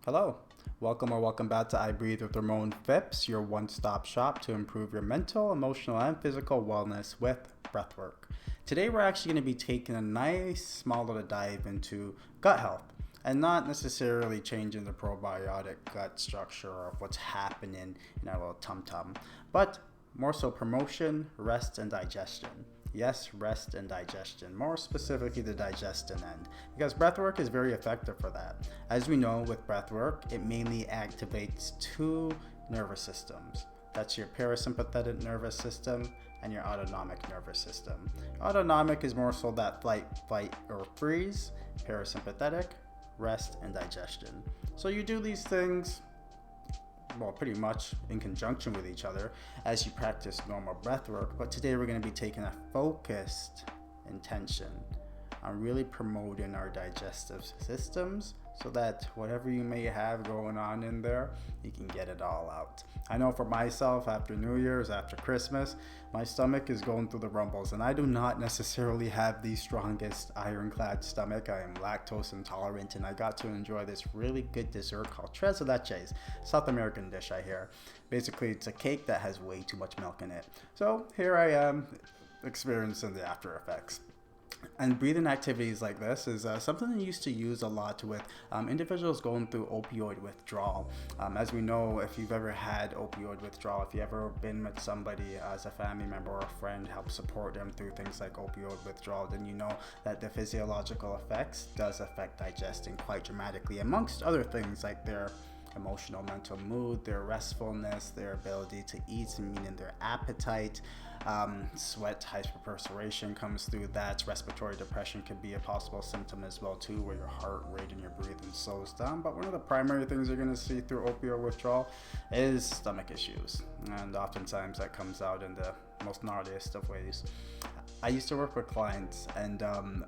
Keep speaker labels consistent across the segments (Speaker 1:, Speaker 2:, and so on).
Speaker 1: Hello, welcome back to I Breathe with Ramon Phipps, your one-stop shop to improve your mental, emotional, and physical wellness with breathwork. Today we're actually going to be taking a nice small little dive into gut health and not necessarily changing the probiotic gut structure of what's happening in our little tum-tum, but more so promotion, rest, and digestion. Yes, rest and digestion, more specifically the digestion end, because breathwork is very effective for that. As we know with breathwork, it mainly activates two nervous systems. That's your parasympathetic nervous system and your autonomic nervous system. Autonomic is more so that fight, or freeze. Parasympathetic, rest and digestion. So you do these things pretty much in conjunction with each other as you practice normal breath work. But today we're going to be taking a focused intention on really promoting our digestive systems so that whatever you may have going on in there, you can get it all out. I know for myself, after New Year's, after Christmas, my stomach is going through the rumbles, and I do not necessarily have the strongest ironclad stomach. I am lactose intolerant, and I got to enjoy this really good dessert called tres leches, South American dish I hear. Basically, it's a cake that has way too much milk in it. So here I am experiencing the after effects. And breathing activities like this is something I used to use a lot with individuals going through opioid withdrawal. As we know, if you've ever had opioid withdrawal, if you've ever been with somebody as a family member or a friend, help support them through things like opioid withdrawal, then you know that the physiological effects does affect digestion quite dramatically, amongst other things like their emotional, mental mood, their restfulness, their ability to eat, meaning their appetite. Sweat, hyperperspiration comes through that. Respiratory depression could be a possible symptom as well too, where your heart rate and your breathing slows down. But one of the primary things you're going to see through opioid withdrawal is stomach issues, and oftentimes that comes out in the most gnarliest of ways. I used to work with clients, and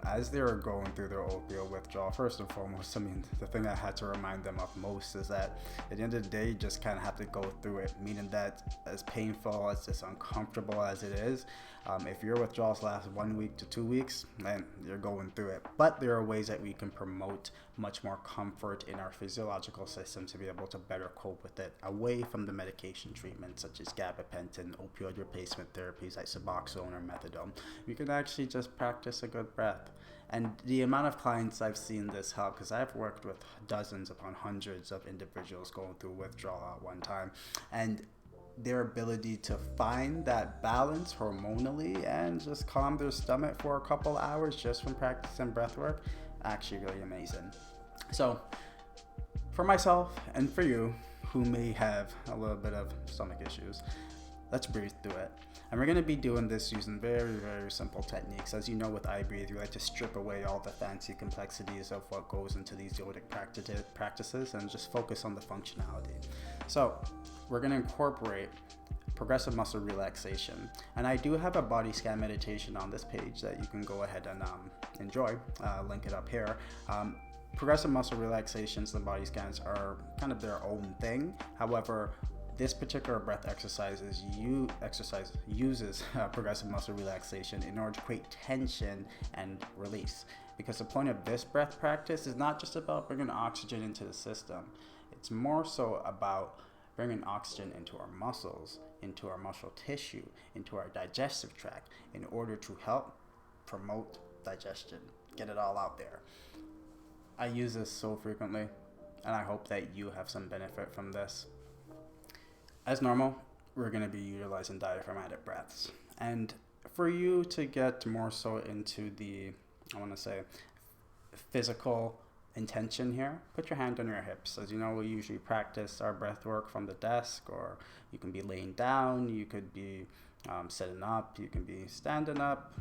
Speaker 1: as they were going through their opioid withdrawal, first and foremost, the thing I had to remind them of most is that at the end of the day, you just kind of have to go through it, meaning that as painful, as uncomfortable as it is, if your withdrawals last 1 week to 2 weeks, then you're going through it. But there are ways that we can promote much more comfort in our physiological system to be able to better cope with it, away from the medication treatments such as gabapentin, opioid replacement therapies like Suboxone or methadone. You can actually just practice a good breath. And the amount of clients I've seen this help, because I've worked with dozens upon hundreds of individuals going through withdrawal at one time, and their ability to find that balance hormonally and just calm their stomach for a couple hours just from practicing breath work, actually really amazing. So for myself and for you who may have a little bit of stomach issues, let's breathe through it. And we're going to be doing this using very, very simple techniques. As you know, with I Breathe, we like to strip away all the fancy complexities of what goes into these yogic practices and just focus on the functionality. So we're going to incorporate progressive muscle relaxation. And I do have a body scan meditation on this page that you can go ahead and enjoy. Link it up here. Progressive muscle relaxations and body scans are kind of their own thing. However, this particular breath exercise uses progressive muscle relaxation in order to create tension and release. Because the point of this breath practice is not just about bringing oxygen into the system. It's more so about bringing oxygen into our muscles, into our muscle tissue, into our digestive tract, in order to help promote digestion. Get it all out there. I use this so frequently, and I hope that you have some benefit from this. As normal, we're going to be utilizing diaphragmatic breaths. And for you to get more so into the, physical intention here, put your hand on your hips. As you know, we usually practice our breath work from the desk, or you can be laying down, you could be sitting up, you can be standing up.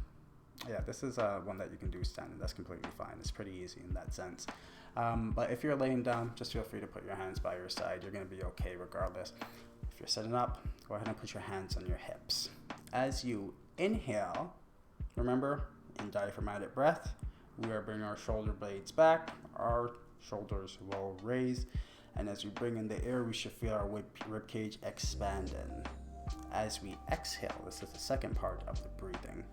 Speaker 1: Yeah, this is one that you can do standing. That's completely fine. It's pretty easy in that sense. But if you're laying down, just feel free to put your hands by your side. You're going to be okay regardless. If you're sitting up, go ahead and put your hands on your hips. As you inhale, remember, in diaphragmatic breath, we are bringing our shoulder blades back. Our shoulders will raise. And as we bring in the air, we should feel our rib cage expanding. As we exhale, this is the second part of the breathing.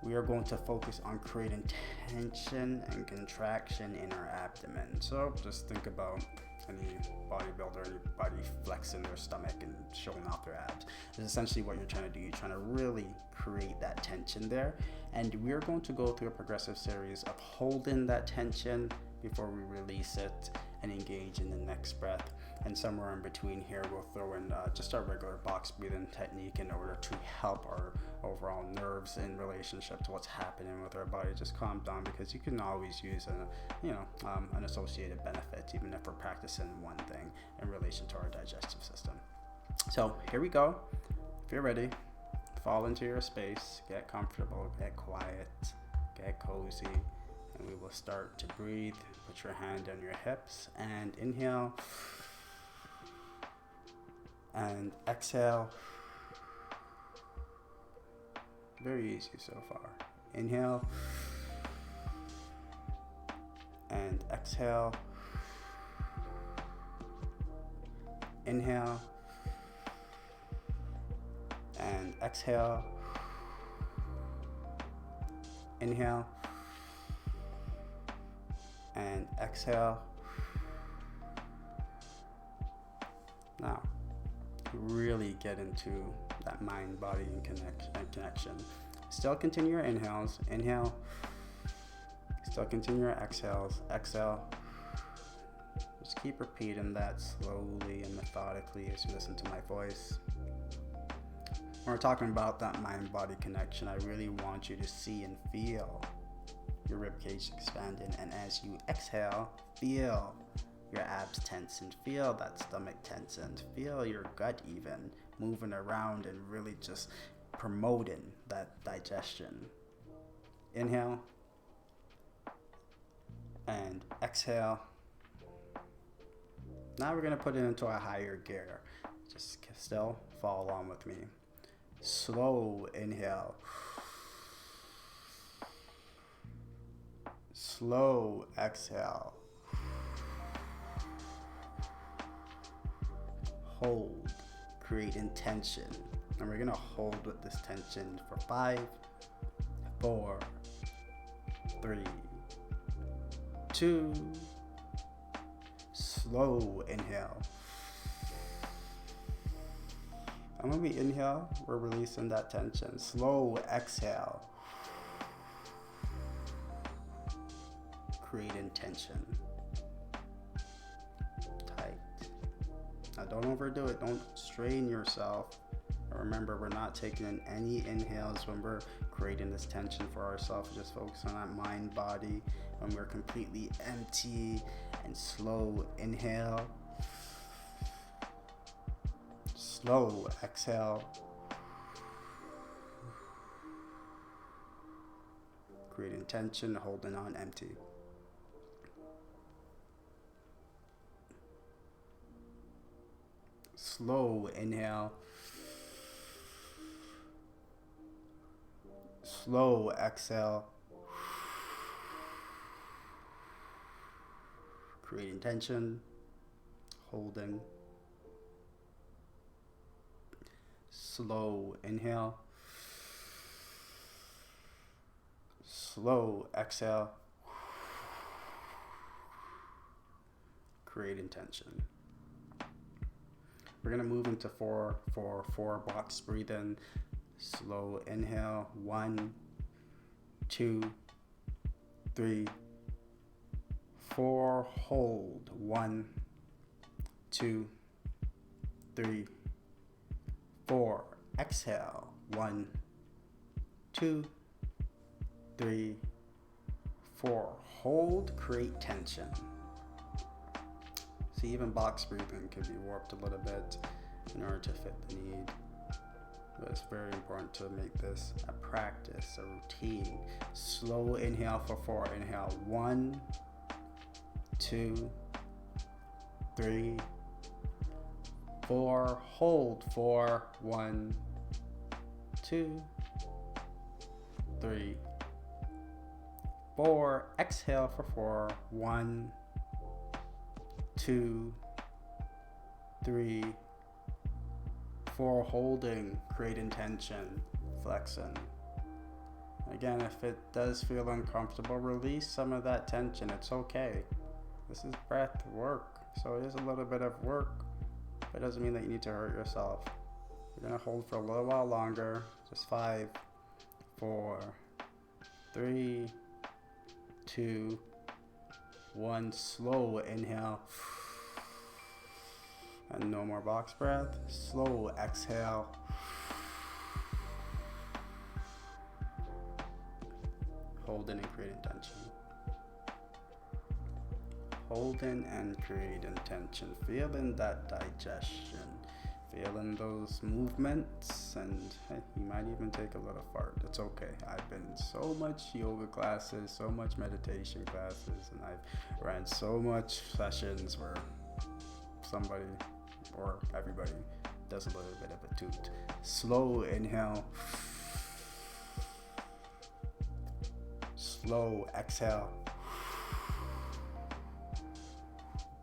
Speaker 1: we are going to focus on creating tension and contraction in our abdomen. So just think about any bodybuilder, anybody flexing their stomach and showing off their abs. It's essentially what you're trying to do. You're trying to really create that tension there. And we're going to go through a progressive series of holding that tension before we release it and engage in the next breath. And somewhere in between here, we'll throw in just our regular box breathing technique in order to help our overall nerves in relationship to what's happening with our body. Just calm down, because you can always use an associated benefit, even if we're practicing one thing in relation to our digestive system. So here we go. If you're ready, fall into your space, get comfortable, get quiet, get cozy, and we will start to breathe. Put your hand on your hips and inhale. And exhale. Very easy so far. Inhale. And exhale. Inhale. And exhale. Inhale. And exhale. Now, really get into that mind, body, and connection. Still continue your inhales. Inhale. Still continue your exhales. Exhale. Just keep repeating that slowly and methodically as you listen to my voice. When we're talking about that mind-body connection, I really want you to see and feel your ribcage expanding, and as you exhale, feel your abs tense and feel that stomach tense and feel your gut even moving around and really just promoting that digestion. Inhale and exhale. Now we're going to put it into a higher gear. Just still follow along with me. Slow inhale. Slow exhale. Hold, creating tension, and we're gonna hold with this tension for 5, 4, 3, 2. Slow inhale. And when we inhale, we're releasing that tension. Slow exhale, creating tension. Now don't overdo it, don't strain yourself. Remember, we're not taking in any inhales when we're creating this tension for ourselves. Just focus on that mind, body, when we're completely empty. And slow inhale. Slow exhale. Creating tension, holding on empty. Slow inhale. Slow exhale. Creating tension, holding. Slow inhale. Slow exhale. Creating tension. We're going to move into 4 box breathing. Slow inhale. 1, 2, 3, 4. Hold. 1, 2, 3, 4. Exhale. 1, 2, 3, 4. Hold. Create tension. See, even box breathing can be warped a little bit in order to fit the need. But it's very important to make this a practice, a routine. Slow inhale for 4. Inhale. 1, 2, 3, 4. Hold. 4. 1, 2, 3, 4. Exhale for 4. 1, 2, 3, 4. Holding, creating tension, flexing. Again, if it does feel uncomfortable, release some of that tension. It's okay. This is breath work, so it is a little bit of work, but it doesn't mean that you need to hurt yourself. You're gonna hold for a little while longer. Just 5, 4, 3, 2, 1. Slow inhale. And no more box breath. Slow exhale. Holding and creating tension. Holding and creating tension. Feeling that digestion. Feeling those movements. And hey, you might even take a little fart. It's okay. I've been in so much yoga classes, so much meditation classes, and I've ran so much sessions where somebody or everybody does a little bit of a toot. Slow inhale. Slow exhale.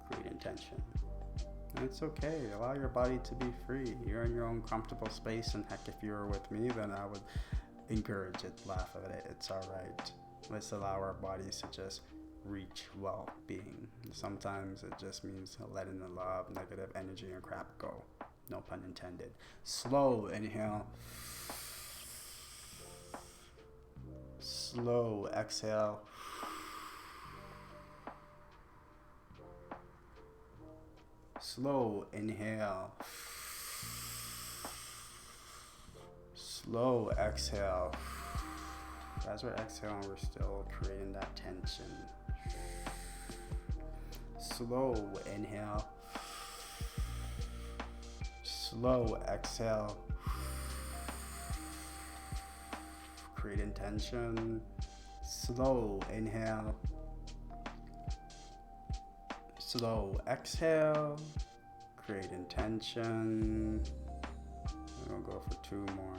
Speaker 1: Create intention. And it's okay. Allow your body to be free. You're in your own comfortable space, and heck, if you were with me, then I would encourage it, laugh at it. It's all right. Let's allow our bodies to just reach well-being. Sometimes it just means letting the love, negative energy, and crap go. No pun intended. Slow inhale. Slow exhale. Slow inhale. Slow exhale. As we're exhaling, we're still creating that tension. Slow inhale. Slow exhale. Creating tension. Slow inhale. Slow exhale. Creating tension. We're gonna go for 2 more.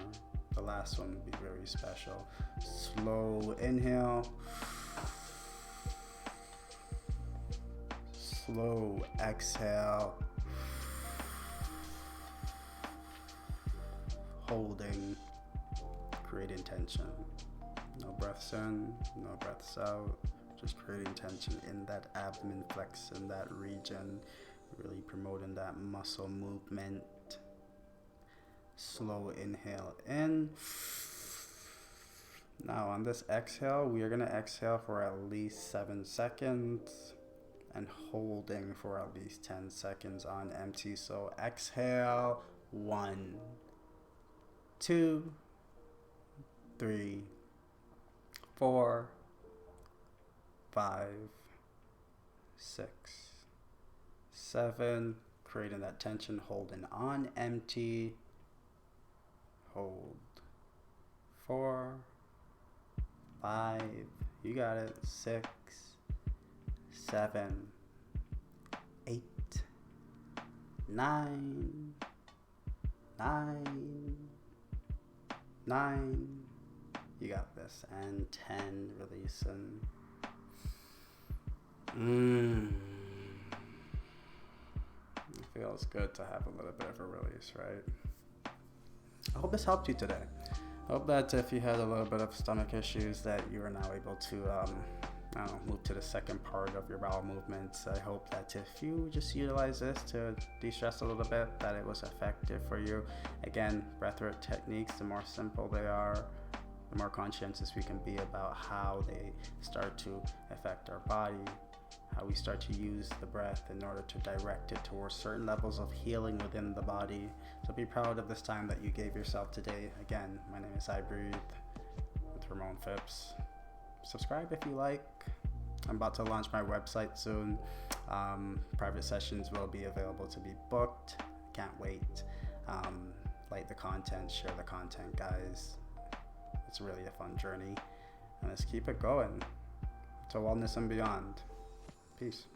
Speaker 1: The last one will be very special. Slow inhale. Slow exhale. Holding. Creating tension. No breaths in, no breaths out. Just creating tension in that abdomen flex, in that region. Really promoting that muscle movement. Slow inhale in. Now on this exhale, we are going to exhale for at least 7 seconds and holding for at least 10 seconds on empty. So exhale, 1, 2, 3, 4, 5, 6, 7. Creating that tension, holding on empty. Hold. 4, 5, you got it. 6, 7, 8, 9, 9. You got this. And 10, releasing. It feels good to have a little bit of a release, right? I hope this helped you today. I hope that if you had a little bit of stomach issues that you are now able to move to the second part of your bowel movements. I hope that if you just utilize this to de-stress a little bit, that it was effective for you. Again, breathwork techniques, the more simple they are, the more conscientious we can be about how they start to affect our body, how we start to use the breath in order to direct it towards certain levels of healing within the body. So be proud of this time that you gave yourself today. Again, my name is I Breathe with Ramon Phipps. Subscribe if you like. I'm about to launch my website soon. Private sessions will be available to be booked. Can't wait. Like the content, share the content, guys. It's really a fun journey. And let's keep it going to wellness and beyond. Peace.